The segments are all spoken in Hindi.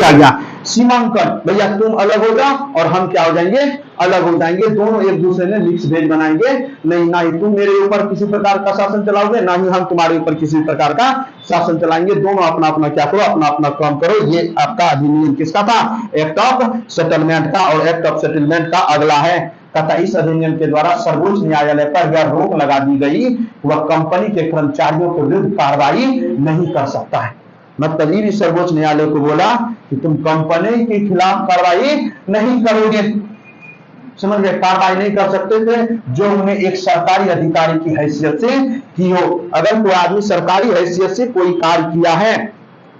आ गया सीमांकन, भैया तुम अलग हो जाओ और हम क्या हो जाएंगे, अलग हो जाएंगे, दोनों एक दूसरे में मिक्स भेज बनाएंगे, नहीं ना ही तुम मेरे ऊपर किसी प्रकार का शासन चलाओगे, ना ही हम तुम्हारे ऊपर किसी प्रकार का शासन चलाएंगे, दोनों अपना अपना क्या करो, अपना अपना काम करो। ये आपका अधिनियम किसका था, एक्ट ऑफ सेटलमेंट का, और एक्ट ऑफ सेटलमेंट का अगला है तथा इस अधिनियम के द्वारा सर्वोच्च न्यायालय पर यह रोक लगा दी गई, वह कंपनी के कर्मचारियों के विरुद्ध कार्रवाई नहीं कर सकता है। मतलब ये भी सर्वोच्च न्यायालय को बोला कि तुम कंपनी के खिलाफ कार्रवाई नहीं करोगे, समझ गए, कार्रवाई नहीं कर सकते थे जो उन्हें एक सरकारी अधिकारी की हैसियत से की हो। अगर कोई आदमी सरकारी हैसियत से कोई कार्य किया है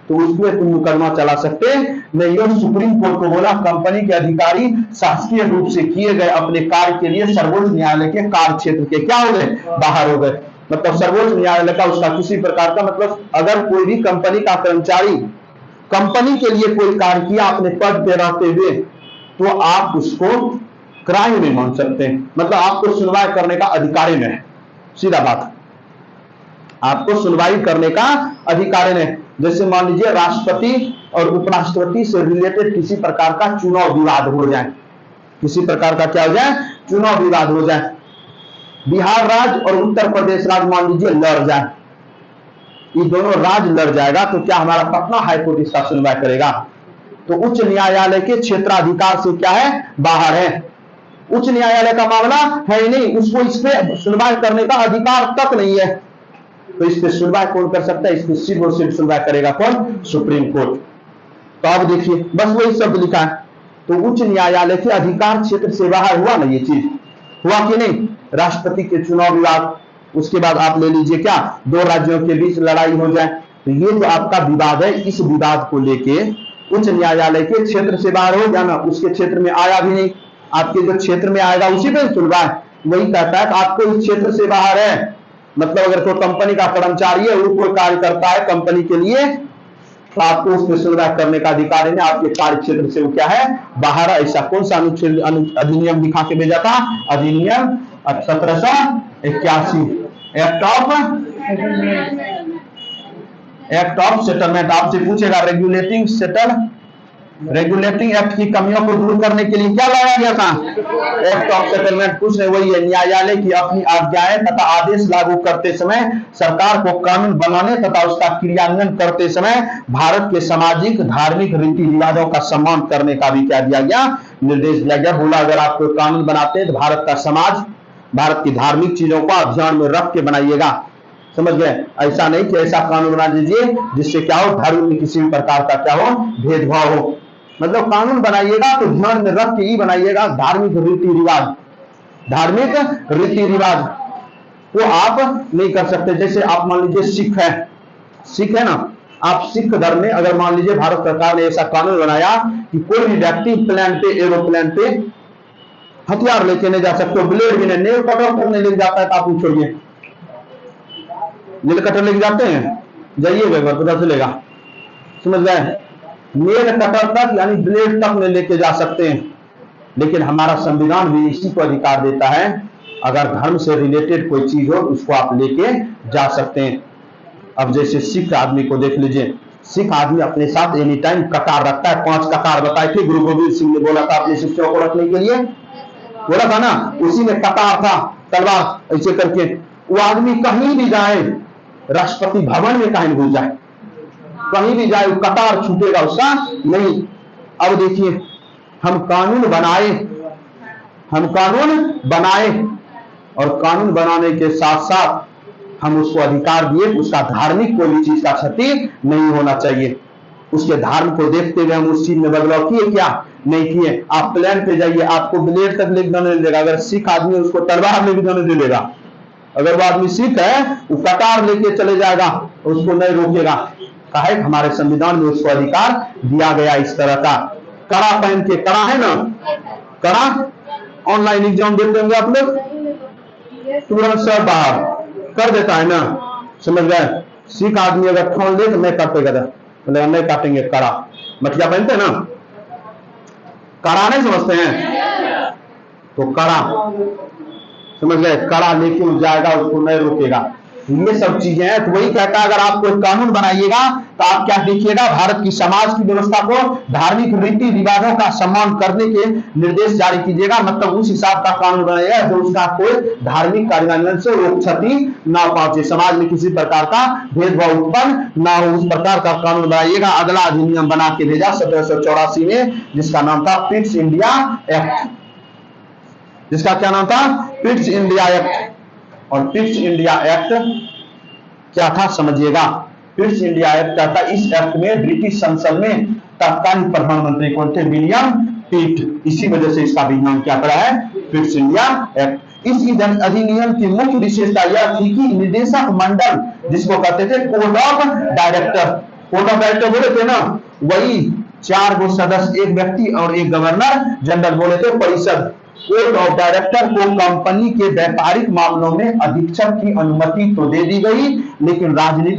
तो उसमें तुम मुकदमा चला सकते नहीं हो। सुप्रीम कोर्ट को बोला कंपनी के अधिकारी शासकीय रूप से किए गए अपने कार्य के लिए सर्वोच्च न्यायालय के कार्य क्षेत्र के क्या हो गए, बाहर हो गए। मतलब सर्वोच्च न्यायालय का उसका किसी प्रकार का मतलब, अगर कोई भी कंपनी का कर्मचारी कंपनी के लिए कोई कार्य किया अपने पद पे रहते हुए, तो आप उसको क्राइम नहीं मान सकते, मतलब आपको सुनवाई करने का अधिकार नहीं है, सीधा बात, आपको सुनवाई करने का अधिकार नहीं। जैसे मान लीजिए राष्ट्रपति और उपराष्ट्रपति से रिलेटेड किसी प्रकार का चुनाव विवाद हो जाए, किसी प्रकार का क्या हो जाए, चुनाव विवाद हो जाए, बिहार राज्य और उत्तर प्रदेश राज्य मान लीजिए लड़ जाए, ये दोनों राज्य लड़ जाएगा, तो क्या हमारा पटना हाईकोर्ट इसका सुनवाई करेगा, तो उच्च न्यायालय के क्षेत्राधिकार से क्या है, बाहर है, उच्च न्यायालय का मामला है ही नहीं, उसको इस पे सुनवाई करने का अधिकार तक नहीं है। तो इस पे सुनवाई कौन कर सकता है, इस पे सिर्फ और सिर्फ सुनवाई करेगा कौन, सुप्रीम कोर्ट। तो अब देखिए बस वही शब्द लिखा है, तो उच्च न्यायालय के अधिकार क्षेत्र से बाहर हुआ ना, ये चीज हुआ कि नहीं, राष्ट्रपति के चुनाव विवाद, उसके बाद आप ले लीजिए क्या, दो राज्यों के बीच लड़ाई हो जाए, तो ये जो आपका विवाद है, इस विवाद को लेके उच्च न्यायालय के क्षेत्र से बाहर हो जाना, उसके क्षेत्र में आया भी नहीं, आपके जो क्षेत्र में आएगा उसी पे सुनवाई। वही कहता है कि आपको इस क्षेत्र से बाहर है, मतलब अगर कोई कंपनी का कर्मचारी है, वो कोई कार्य करता है कंपनी के लिए, तो आपको उसमें सुनवाई करने का अधिकार है, आपके कार्य क्षेत्र से वो क्या है, बाहर है। ऐसा कौन सा अनुच्छेद अधिनियम दिखा के भेजा था, अधिनियम 1781, एक्ट ऑफ सेटलमेंट। आपसे पूछेगा रेगुलेटिंग एक्ट की कमियों को दूर करने के लिए क्या लाया गया था, एक्ट ऑफ सेटलमेंट। पूछ रहे वही है, न्यायालय की अपनी आज्ञाएं तथा आदेश लागू करते समय सरकार को कानून बनाने तथा उसका क्रियान्वयन करते समय भारत के सामाजिक धार्मिक रीति रिवाजों का सम्मान करने का भी क्या दिया गया, निर्देश दिया गया। बोला अगर आप कोई कानून बनाते हैं तो भारत का समाज, भारत की धार्मिक चीजों को आप ध्यान में रख के बनाइएगा, समझ गए, ऐसा नहीं कि ऐसा कानून बना दीजिए जिससे क्या हो, धर्म में किसी भी प्रकार का क्या हो, भेदभाव हो। मतलब कानून बनाइएगा तो ध्यान में रख के ही बनाइएगा, धार्मिक रीति रिवाज वो आप नहीं कर सकते। जैसे आप मान लीजिए सिख है ना, आप सिख धर्म में अगर मान लीजिए भारत सरकार ने ऐसा कानून बनाया कि कोई भी व्यक्ति एरोप्लेन पे हथियार लेके नहीं जा सकते, ब्लेड भी नहीं, नेल कटर करने लेके जाता है, तो आप पूछोगे नेल कटर लेके जाते हैं, जाइएगा एक बार पता चलेगा, समझ गए, नेल कटर तक यानी ब्लेड तक में लेके जा सकते हैं। लेकिन हमारा संविधान भी इसी को अधिकार देता है, अगर धर्म से रिलेटेड कोई चीज हो उसको आप लेके जा सकते हैं। अब जैसे सिख आदमी को देख लीजिए, सिख आदमी अपने साथ एनी टाइम कतार रखता है, 5 कतार बताए थे, गुरु गोविंद सिंह ने बोला था अपने शिष्यों को रखने के लिए, बोला था ना, उसी में कतार था, तलवार ऐसे करके। वो आदमी कहीं भी जाए, राष्ट्रपति भवन में कहीं घुस जाए, कहीं भी जाए, कतार छूटेगा उसका नहीं। अब देखिए हम कानून बनाए और कानून बनाने के साथ साथ हम उसको अधिकार दिए, उसका धार्मिक कोई भी चीज का क्षति नहीं होना चाहिए। उसके धर्म को देखते हुए हम उस चीज में बदलाव किए क्या, नहीं किए। आप प्लेन पे जाइए, आपको ब्लेड तक लेके जाने देगा, अगर सिख आदमी उसको तलवार लेके जाने दे देगा। अगर वो आदमी सिख है, वो कतार लेके चले जाएगा, उसको नहीं रोकेगा। कहा हमारे संविधान में उसको अधिकार दिया गया इस तरह का। कड़ा पहन के, कड़ा है ना, कड़ा ऑनलाइन एग्जाम देते होंगे आप लोग, तुरंत सब बाहर कर देता है ना, समझ गए। सिख आदमी अगर ठोल दे तो नहीं काटेगा, मतलब नहीं काटेंगे, कड़ा मटिया पहनते हैं ना, कड़ा नहीं समझते हैं, तो कड़ा समझ गए, कड़ा लेके जाएगा, उसको नहीं रोकेगा। ये सब चीजें हैं। तो वही कहता है अगर आप कोई कानून बनाइएगा तो आप क्या देखिएगा, भारत की समाज की व्यवस्था को, धार्मिक रीति रिवाजों का सम्मान करने के निर्देश जारी कीजिएगा, मतलब उस हिसाब का कानून बनाइएगा जो उसका कोई धार्मिक कार्यान्वयन से वो क्षति ना पहुंचे, समाज में किसी प्रकार का भेदभाव उत्पन्न ना हो, उस प्रकार का कानून बनाइएगा। अगला अधिनियम बना के भेजा 1784 में, जिसका नाम था पिट्स इंडिया एक्ट। जिसका क्या नाम था? Pitt's India act. और पिट्स इंडिया एक्ट क्या था समझिएगा। पिट्स इंडिया एक्ट क्या था? इस एक्ट में ब्रिटिश संसद में तत्कालीन प्रधानमंत्री कौन थे? विलियम पिट। इसी वजह से इसका भी नाम क्या पड़ा है? Pitt's India act. इस अधिनियम की मुख्य विशेषता यह थी कि निदेशक मंडल, जिसको कहते थे court of director, court of director बोले थे ना, वही 4 गो सदस्य, एक व्यक्ति और एक गवर्नर जनरल बोले थे परिषद। कोर्ट ऑफ डायरेक्टर को कंपनी के व्यापारिक मामलों में अधीक्षक की अनुमति तो दे दी गई, लेकिन राजनीतिक